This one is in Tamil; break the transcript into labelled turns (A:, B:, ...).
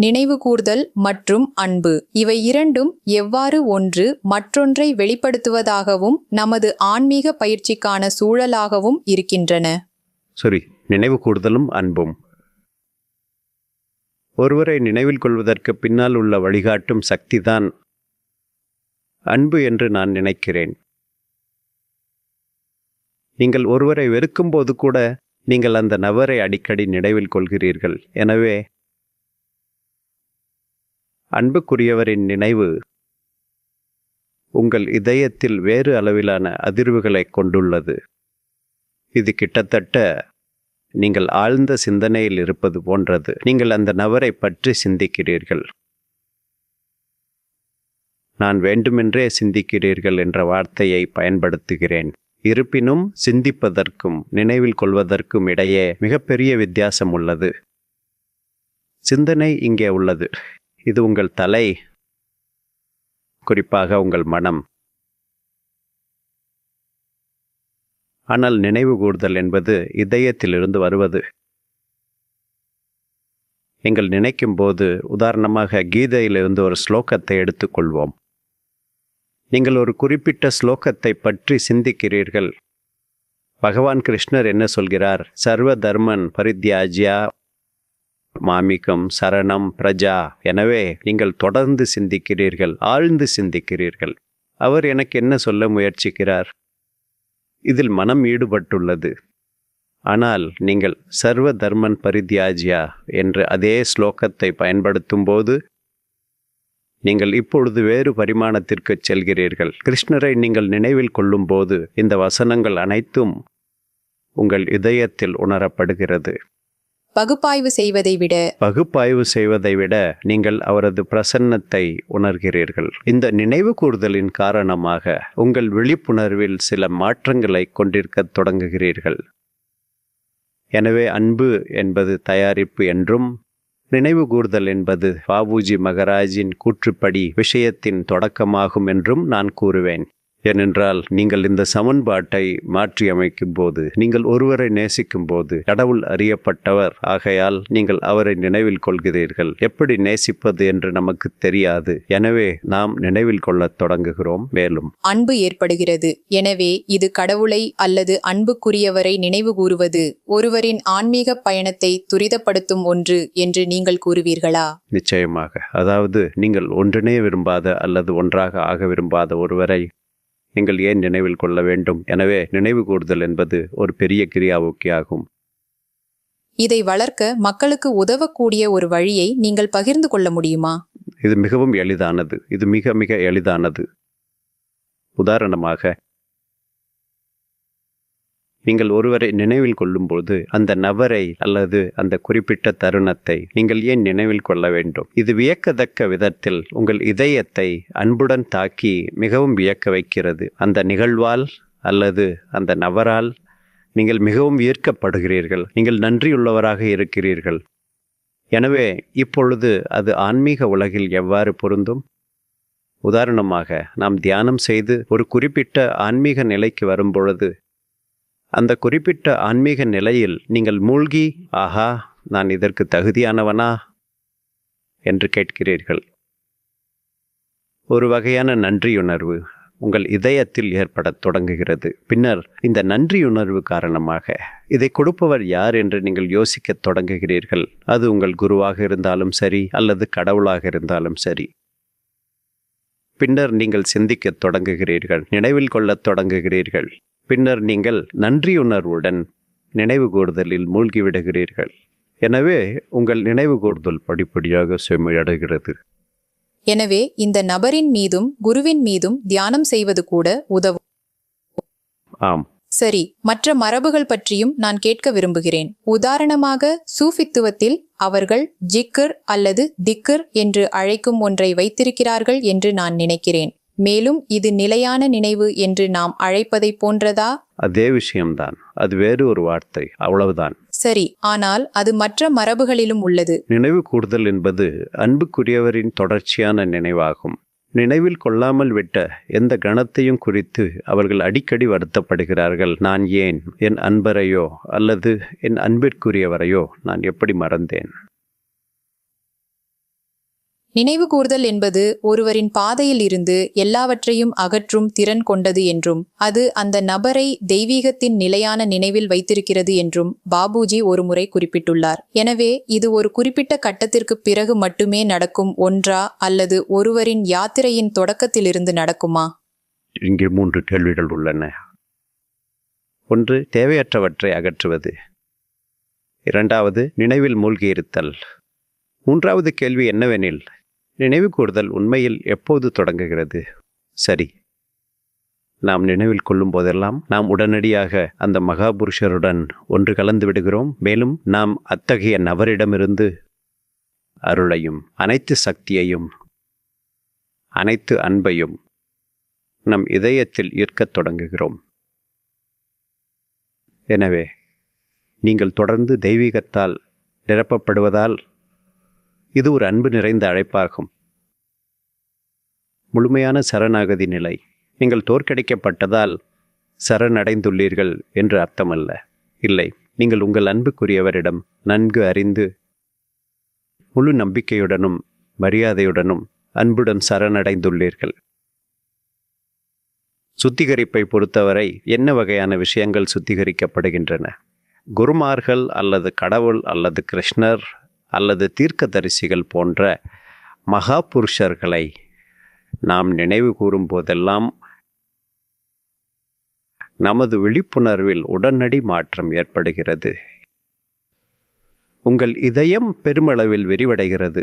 A: நினைவுகூர்தல் மற்றும் அன்பு இவை இரண்டும் எவ்வாறு ஒன்று மற்றொன்றை வெளிப்படுத்துவதாகவும் நமது ஆன்மீக பயிற்சிக்கான சூழலாகவும் இருக்கின்றன?
B: சரி, நினைவு கூர்தலும் அன்பும் ஒருவரை நினைவில் கொள்வதற்கு பின்னால் உள்ள வழிகாட்டும் சக்திதான் அன்பு என்று நான் நினைக்கிறேன். நீங்கள் ஒருவரை வெறுக்கும்போது கூட நீங்கள் அந்த நபரை அடிக்கடி நினைவில் கொள்கிறீர்கள். எனவே அன்புக்குரியவரின் நினைவு உங்கள் இதயத்தில் வேறு அளவிலான அதிர்வுகளை கொண்டுள்ளது. இது கிட்டத்தட்ட நீங்கள் ஆழ்ந்த சிந்தனையில் இருப்பது போன்றது. நீங்கள் அந்த நபரை பற்றி சிந்திக்கிறீர்கள். நான் வேண்டுமென்றே சிந்திக்கிறீர்கள் என்ற வார்த்தையை பயன்படுத்துகிறேன். இருப்பினும் சிந்திப்பதற்கும் நினைவில் கொள்வதற்கும் இடையே மிகப்பெரிய வித்தியாசம் உள்ளது. சிந்தனை இங்கே உள்ளது. இது உங்கள் தலை, குறிப்பாக உங்கள் மனம். ஆனால் நினைவு கூர்தல் என்பது இதயத்திலிருந்து வருவது. நீங்கள் நினைக்கும் போது, உதாரணமாக கீதையிலிருந்து ஒரு ஸ்லோகத்தை எடுத்துக்கொள்வோம். நீங்கள் ஒரு குறிப்பிட்ட ஸ்லோகத்தை பற்றி சிந்திக்கிறீர்கள். பகவான் கிருஷ்ணர் என்ன சொல்கிறார்? சர்வ தர்மன் பரித்யாஜ்யா மாமிகம் சரணம் பிரஜா. எனவே நீங்கள் தொடர்ந்து சிந்திக்கிறீர்கள், ஆழ்ந்து சிந்திக்கிறீர்கள். அவர் எனக்கு என்ன சொல்ல முயற்சிக்கிறார்? இதில் மனம் ஈடுபட்டுள்ளது. ஆனால் நீங்கள் சர்வ தர்மன் பரித்யாஜ்யா என்று அதே ஸ்லோகத்தை பயன்படுத்தும் போது நீங்கள் இப்பொழுது வேறு பரிமாணத்திற்கு செல்கிறீர்கள். கிருஷ்ணரை நீங்கள் நினைவில் கொள்ளும் போது இந்த வசனங்கள் அனைத்தும் உங்கள் இதயத்தில் உணரப்படுகிறது.
A: பகுப்பாய்வு செய்வதை விட நீங்கள் அவரது பிரசன்னத்தை உணர்கிறீர்கள். இந்த நினைவு கூர்தலின் காரணமாக உங்கள் விழிப்புணர்வில் சில மாற்றங்களை கொண்டிருக்கத் தொடங்குகிறீர்கள். எனவே அன்பு என்பது தயாரிப்பு என்றும், நினைவு கூர்தல் என்பது பாபுஜி மகராஜின் கூற்றுப்படி விஷயத்தின் தொடக்கமாகும் என்றும் நான் கூறுவேன். ஏனென்றால் நீங்கள் இந்த சமன்பாட்டை மாற்றியமைக்கும் போது, நீங்கள் ஒருவரை நேசிக்கும் போது கடவுள் அறியப்பட்டவர், ஆகையால் நீங்கள் அவரை நினைவில் கொள்கிறீர்கள். எப்படி நேசிப்பது என்று நமக்கு தெரியாது. எனவே நாம் நினைவில் கொள்ளத் தொடங்குகிறோம். மேலும் அன்பு ஏற்படுகிறது. எனவே இது கடவுளை அல்லது அன்புக்குரியவரை நினைவு கூறுவது ஒருவரின் ஆன்மீக பயணத்தை துரிதப்படுத்தும் ஒன்று என்று நீங்கள் கூறுவீர்களா?
B: நிச்சயமாக. அதாவது நீங்கள் ஒன்றிணைய விரும்பாத அல்லது ஒன்றாக ஆக விரும்பாத ஒருவரை நீங்கள் ஏன் நினைவில் கொள்ள வேண்டும்? எனவே நினைவு கூர்தல் என்பது ஒரு பெரிய கிரியாவுக்கியாகும்.
A: இதை வளர்க்க மக்களுக்கு உதவக்கூடிய ஒரு வழியை நீங்கள் பகிர்ந்து கொள்ள முடியுமா?
B: இது மிகவும் எளிதானது. இது மிக மிக எளிதானது. உதாரணமாக, நீங்கள் ஒருவரை நினைவில் கொள்ளும்போது அந்த நபரை அல்லது அந்த குறிப்பிட்ட தருணத்தை நீங்கள் ஏன் நினைவில் கொள்ள வேண்டும்? இது வியக்கத்தக்க விதத்தில் உங்கள் இதயத்தை அன்புடன் தாக்கி மிகவும் வியக்க வைக்கிறது. அந்த நிகழ்வால் அல்லது அந்த நபரால் நீங்கள் மிகவும் ஈர்க்கப்படுகிறீர்கள். நீங்கள் நன்றியுள்ளவராக இருக்கிறீர்கள். எனவே இப்பொழுது அது ஆன்மீக உலகில் எவ்வாறு பொருந்தும்? உதாரணமாக, நாம் தியானம் செய்து ஒரு குறிப்பிட்ட ஆன்மீக நிலைக்கு வரும்பொழுது அந்த குறிப்பிட்ட ஆன்மீக நிலையில் நீங்கள் மூழ்கி, ஆஹா, நான் இதற்கு தகுதியானவனா என்று கேட்கிறீர்கள். ஒரு வகையான நன்றியுணர்வு உங்கள் இதயத்தில் ஏற்படத் தொடங்குகிறது. பின்னர் இந்த நன்றியுணர்வு காரணமாக இதை கொடுப்பவர் யார் என்று நீங்கள் யோசிக்கத் தொடங்குகிறீர்கள். அது உங்கள் குருவாக இருந்தாலும் சரி அல்லது கடவுளாக இருந்தாலும் சரி. பின்னர் நீங்கள் சிந்திக்கத் தொடங்குகிறீர்கள், நினைவில் கொள்ளத் தொடங்குகிறீர்கள். பின்னர் நீங்கள் நன்றியுணர்வுடன் நினைவு கூர்தலில் மூழ்கிவிடுகிறீர்கள். எனவே உங்கள் நினைவு கூர்தல் படிப்படியாக செம்மையடைகிறது.
A: எனவே இந்த நபரின் மீதும் குருவின் மீதும் தியானம் செய்வது கூட உதவும்.
B: ஆம்.
A: சரி, மற்ற மரபுகள் பற்றியும் நான் கேட்க விரும்புகிறேன். உதாரணமாக, சூஃபித்துவத்தில் அவர்கள் ஜிக்கர் அல்லது திக்கர் என்று அழைக்கும் ஒன்றை வைத்திருக்கிறார்கள் என்று நான் நினைக்கிறேன். மேலும் இது நிலையான நினைவு என்று நாம் அழைப்பதை போன்றதா?
B: அதே விஷயம்தான். அது வேறு ஒரு வார்த்தை, அவ்வளவுதான்.
A: சரி, ஆனால் அது மற்ற மரபுகளிலும் உள்ளது.
B: நினைவு கூர்தல் என்பது அன்புக்குரியவரின் தொடர்ச்சியான நினைவாகும். நினைவில் கொள்ளாமல் விட்ட எந்த கணத்தையும் குறித்து அவர்கள் அடிக்கடி வருத்தப்படுகிறார்கள். நான் ஏன் என் அன்பரையோ அல்லது என் அன்பிற்குரியவரையோ நான் எப்படி மறந்தேன்?
C: நினைவு கூர்தல் என்பது ஒருவரின் பாதையில் இருந்து எல்லாவற்றையும் அகற்றும் திறன் கொண்டது என்றும் அது அந்த நபரை தெய்வீகத்தின் நிலையான நினைவில் வைத்திருக்கிறது என்றும் பாபுஜி ஒருமுறை குறிப்பிட்டுள்ளார். எனவே இது ஒரு குறிப்பிட்ட கட்டத்திற்கு பிறகு மட்டுமே நடக்கும் ஒன்றா அல்லது ஒருவரின் யாத்திரையின் தொடக்கத்திலிருந்து நடக்குமா?
B: இங்கே 3 கேள்விகள் உள்ளன. ஒன்று, தேவையற்றவற்றை அகற்றுவது. 2வது, நினைவில் மூழ்கியிருத்தல். 3வது கேள்வி என்னவெனில், நினைவு கூர்தல் உண்மையில் எப்போது தொடங்குகிறது? சரி, நாம் நினைவில் கொள்ளும் போதெல்லாம் நாம் உடனடியாக அந்த மகாபுருஷருடன் ஒன்று கலந்து விடுகிறோம். மேலும் நாம் அத்தகைய நபரிடமிருந்து அருளையும் அனைத்து சக்தியையும் அனைத்து அன்பையும் நம் இதயத்தில் ஈர்க்கத் தொடங்குகிறோம். எனவே நீங்கள் தொடர்ந்து தெய்வீகத்தால் நிரப்பப்படுவதால் இது ஒரு அன்பு நிறைந்த அழைப்பாகும். முழுமையான சரணாகதி நிலை. நீங்கள் தோற்கடிக்கப்பட்டதால் சரணடைந்துள்ளீர்கள் என்று அர்த்தமல்ல. இல்லை, நீங்கள் உங்கள் அன்புக்குரியவரிடம் நன்கு அறிந்து முழு நம்பிக்கையுடனும் மரியாதையுடனும் அன்புடன் சரணடைந்துள்ளீர்கள். சுத்திகரிப்பை பொறுத்தவரை என்ன வகையான விஷயங்கள் சுத்திகரிக்கப்படுகின்றன? குருமார்கள் அல்லது கடவுள் அல்லது கிருஷ்ணர் அல்லது தீர்க்கதரிசிகள் போன்ற மகா புருஷர்களை நாம் நினைவு கூறும் போதெல்லாம் நமது விழிப்புணர்வில் உடனடி மாற்றம் ஏற்படுகிறது. உங்கள் இதயம் பெருமளவில் விரிவடைகிறது.